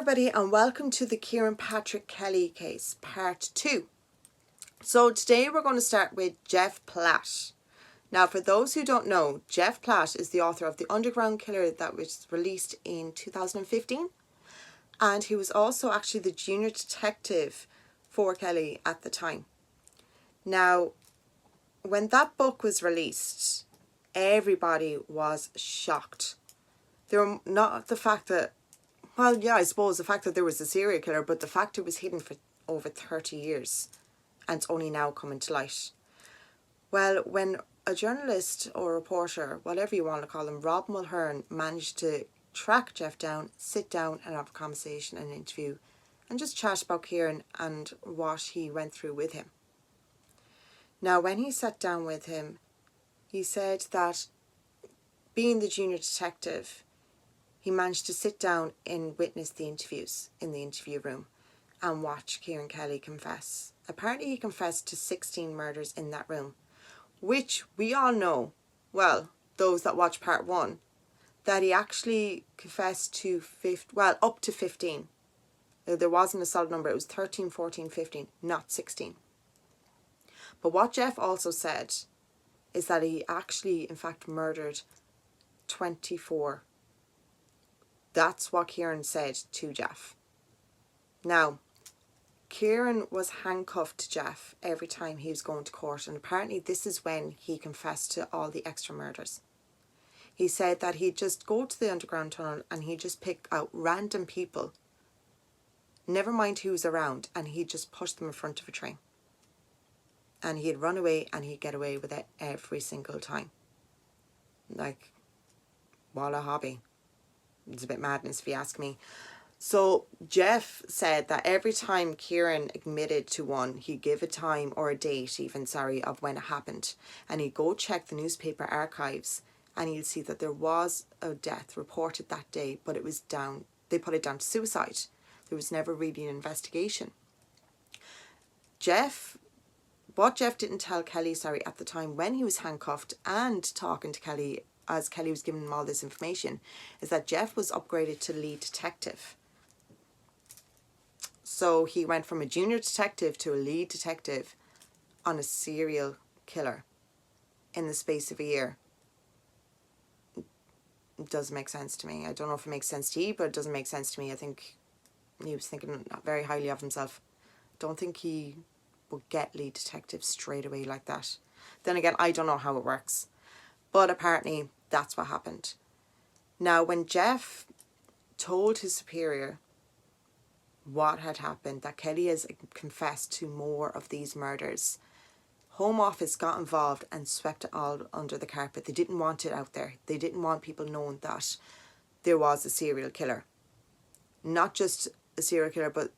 everybody, and welcome to the Kieran Patrick Kelly case, part 2. So today we're going to start with Geoff Platt. Now, for those who don't know, Geoff Platt is the author of The Underground Killer that was released in 2015. And he was also actually the junior detective for Kelly at the time. Now, when that book was released, everybody was shocked. They were not the fact that, well, yeah, I suppose the fact that there was a serial killer, but the fact it was hidden for over 30 years and it's only now coming to light. Well, when a journalist or reporter, whatever you want to call him, Rob Mulhern, managed to track Geoff down, sit down and have a conversation and interview and just chat about Kieran and what he went through with him. Now, when he sat down with him, he said that being the junior detective, he managed to sit down and witness the interviews in the interview room and watch Kieran Kelly confess. Apparently he confessed to 16 murders in that room, which we all know, well, those that watch part 1, that he actually confessed to up to 15. There wasn't a solid number, it was 13, 14, 15, not 16. But what Geoff also said is that he actually, in fact, murdered 24. That's what Kieran said to Geoff. Now, Kieran was handcuffed to Geoff every time he was going to court, and apparently this is when he confessed to all the extra murders. He said that he'd just go to the underground tunnel and he'd just pick out random people, never mind who's around, and he'd just push them in front of a train. And he'd run away and he'd get away with it every single time. Like, what a hobby. It's a bit madness if you ask me. So Geoff said that every time Kieran admitted to one, he'd give a time or a date even, of when it happened. And he'd go check the newspaper archives and he'd see that there was a death reported that day, but it was down, they put it down to suicide. There was never really an investigation. What Geoff didn't tell Kelly, at the time when he was handcuffed and talking to Kelly, as Kelly was giving him all this information, is that Geoff was upgraded to lead detective. So he went from a junior detective to a lead detective on a serial killer in the space of a year. It doesn't make sense to me. I don't know if it makes sense to you, but it doesn't make sense to me. I think he was thinking very highly of himself. Don't think he would get lead detective straight away like that. Then again, I don't know how it works. But apparently that's what happened. Now, when Geoff told his superior what had happened, that Kelly has confessed to more of these murders, Home Office got involved and swept it all under the carpet. They didn't want it out there. They didn't want people knowing that there was a serial killer. Not just a serial killer, but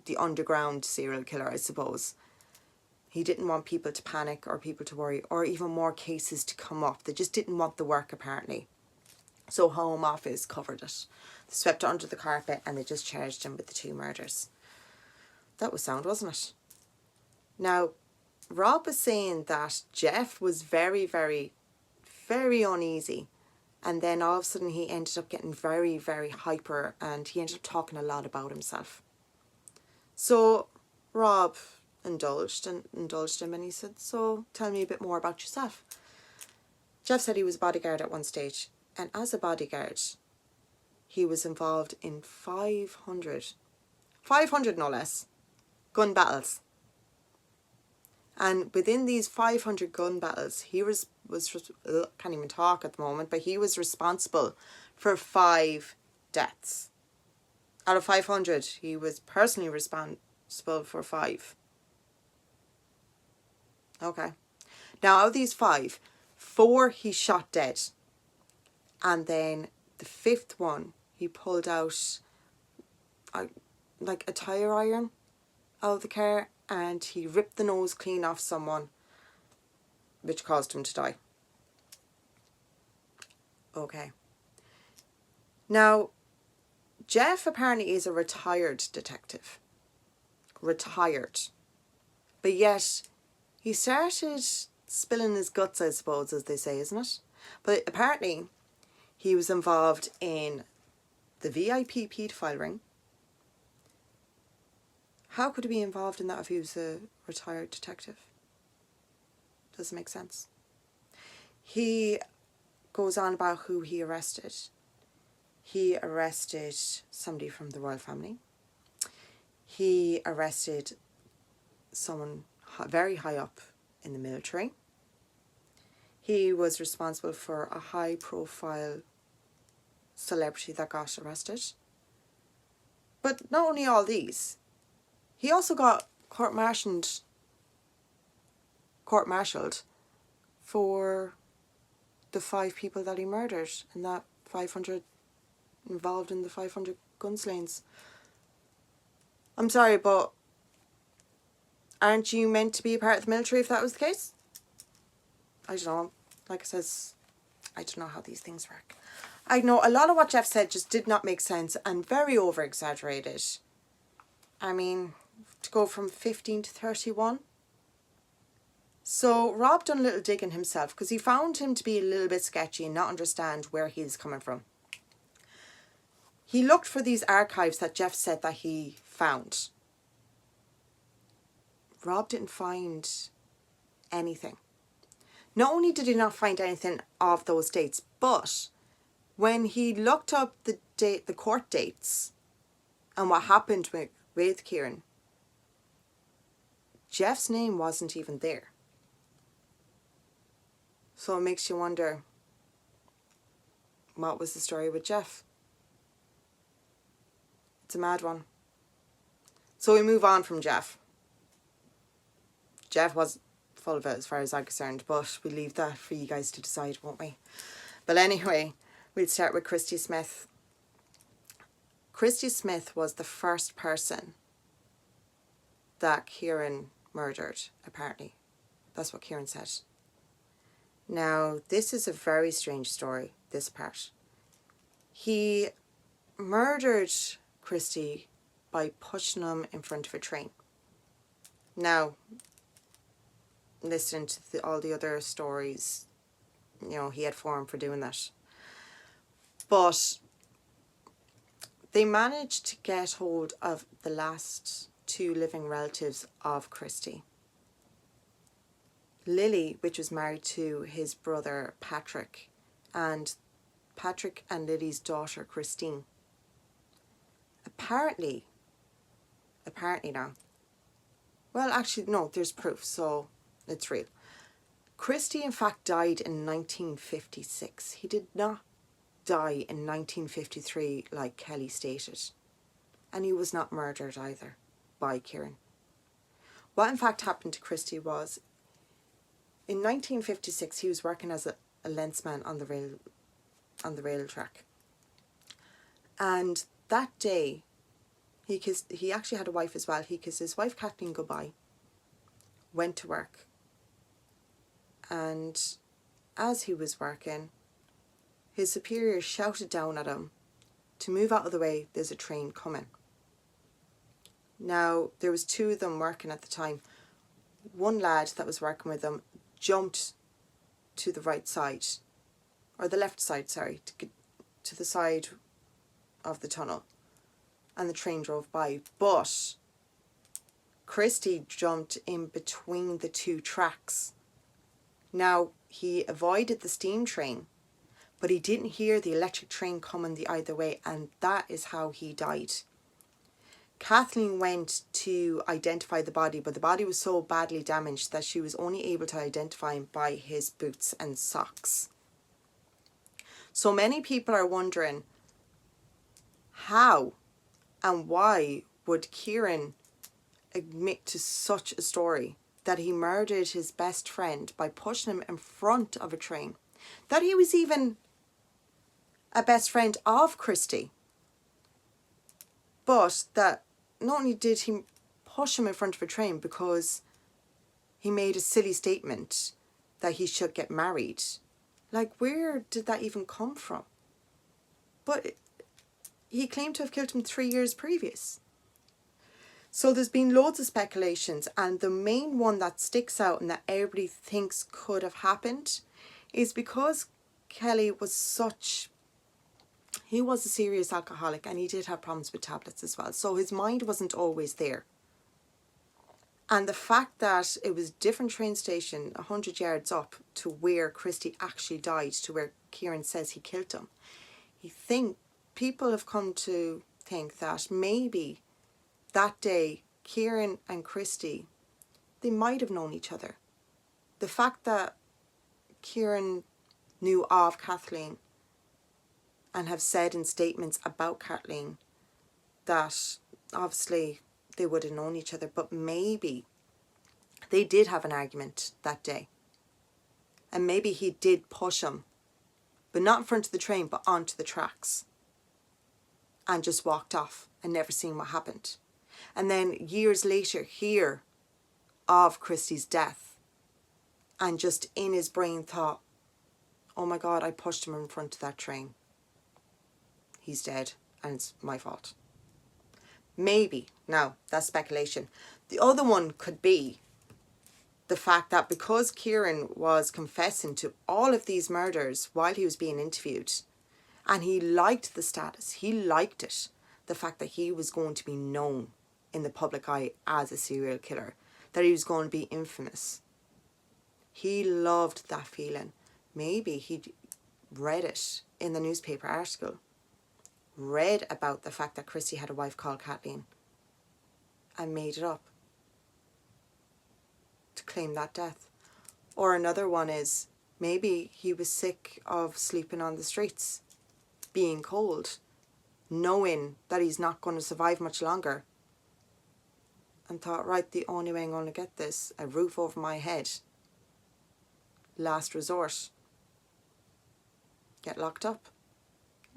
the underground serial killer, I suppose. He didn't want people to panic or people to worry or even more cases to come up. They just didn't want the work, apparently. So Home Office covered it. They swept it under the carpet and they just charged him with the 2 murders. That was sound, wasn't it? Now, Rob was saying that Geoff was very, very, very uneasy. And then all of a sudden he ended up getting very, very hyper and he ended up talking a lot about himself. So Rob indulged him and he said, so tell me a bit more about yourself. Geoff said he was a bodyguard at one stage, and as a bodyguard he was involved in 500 no less gun battles, and within these 500 gun battles he was can't even talk at the moment, but he was responsible for 5 deaths. Out of 500 he was personally responsible for 5. Okay. Now, out of these 5, 4 he shot dead. And then the 5th one, he pulled out like a tire iron out of the car and he ripped the nose clean off someone, which caused him to die. Okay. Now, Geoff apparently is a retired detective. Retired. But yet he started spilling his guts, I suppose, as they say, isn't it? But apparently he was involved in the VIP paedophile ring, How could he be involved in that if he was a retired detective? Doesn't make sense. He goes on about who he arrested. He arrested somebody from the royal family. He arrested someone very high up in the military. He was responsible for a high-profile celebrity that got arrested. But not only all these, he also got court-martialed for the 5 people that he murdered and that 500 involved in the 500 gunslayings. I'm sorry, but aren't you meant to be a part of the military if that was the case? I don't know. Like I says, I don't know how these things work. I know a lot of what Geoff said just did not make sense and very over-exaggerated. I mean, to go from 15 to 31. So Rob done a little digging himself because he found him to be a little bit sketchy and not understand where he's coming from. He looked for these archives that Geoff said that he found. Rob didn't find anything. Not only did he not find anything of those dates, but when he looked up the court dates and what happened with Kieran, Geoff's name wasn't even there. So it makes you wonder, what was the story with Geoff? It's a mad one. So we move on from Geoff. Geoff was full of it as far as I'm concerned, but we'll leave that for you guys to decide, won't we? But anyway, we'll start with Christy Smyth. Christy Smyth was the first person that Kieran murdered, apparently. That's what Kieran said. Now, this is a very strange story, this part. He murdered Christy by pushing him in front of a train. Now, listening to all the other stories, you know, he had form for doing that. But they managed to get hold of the last 2 living relatives of Christy. Lily, which was married to his brother Patrick, and Patrick and Lily's daughter Christine. Apparently now, well actually no, there's proof, so it's real. Christy in fact died in 1956. He did not die in 1953 like Kelly stated. And he was not murdered either by Kieran. What in fact happened to Christy was, in 1956 he was working as a lensman on the rail track. And that day he actually had a wife as well. He kissed his wife Kathleen goodbye, went to work, and as he was working, his superior shouted down at him to move out of the way, there's a train coming. Now, there was 2 of them working at the time. One lad that was working with them jumped to the right side, or the left side, sorry, to the side of the tunnel, and the train drove by. But Christy jumped in between the 2 tracks. Now, he avoided the steam train, but he didn't hear the electric train coming the either way, and that is how he died. Kathleen went to identify the body, but the body was so badly damaged that she was only able to identify him by his boots and socks. So many people are wondering, how and why would Kieran admit to such a story, that he murdered his best friend by pushing him in front of a train, that he was even a best friend of Christy, but that not only did he push him in front of a train because he made a silly statement that he should get married. Like, where did that even come from? But he claimed to have killed him 3 years previous. So there's been loads of speculations, and the main one that sticks out and that everybody thinks could have happened is because Kelly was he was a serious alcoholic, and he did have problems with tablets as well. So his mind wasn't always there And the fact that it was a different train station 100 yards up to where Christy actually died, to where Kieran says he killed him. People have come to think that maybe that day Kieran and Christy, they might have known each other. The fact that Kieran knew of Kathleen and have said in statements about Kathleen that obviously they would have known each other, but maybe they did have an argument that day. And maybe he did push him, but not in front of the train, but onto the tracks, and just walked off and never seen what happened. And then years later hear of Christy's death, and just in his brain thought, oh my God, I pushed him in front of that train. He's dead and it's my fault. Maybe. Now, that's speculation. The other one could be the fact that because Kieran was confessing to all of these murders while he was being interviewed, and he liked the status, he liked it, the fact that he was going to be known in the public eye as a serial killer, that he was going to be infamous. He loved that feeling. Maybe he read it in the newspaper article, read about the fact that Christy had a wife called Kathleen, and made it up to claim that death. Or another one is, maybe he was sick of sleeping on the streets, being cold, knowing that he's not going to survive much longer, and thought, right, the only way I'm going to get this, a roof over my head, last resort, get locked up,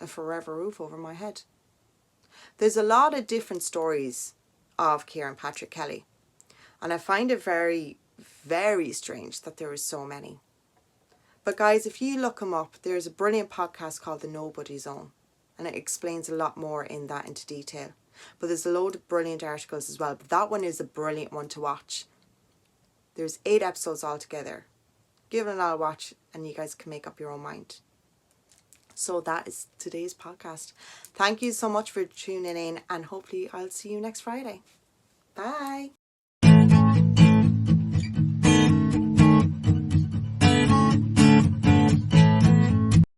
a forever roof over my head. There's a lot of different stories of Kieran Patrick Kelly, and I find it very, very strange that there are so many. But guys, if you look him up, there's a brilliant podcast called The Nobody Zone, and it explains a lot more in that into detail. But there's a load of brilliant articles as well, but that one is a brilliant one to watch. There's 8 episodes altogether. Give it another watch and you guys can make up your own mind. So that is today's podcast. Thank you so much for tuning in, and hopefully I'll see you next Friday. Bye.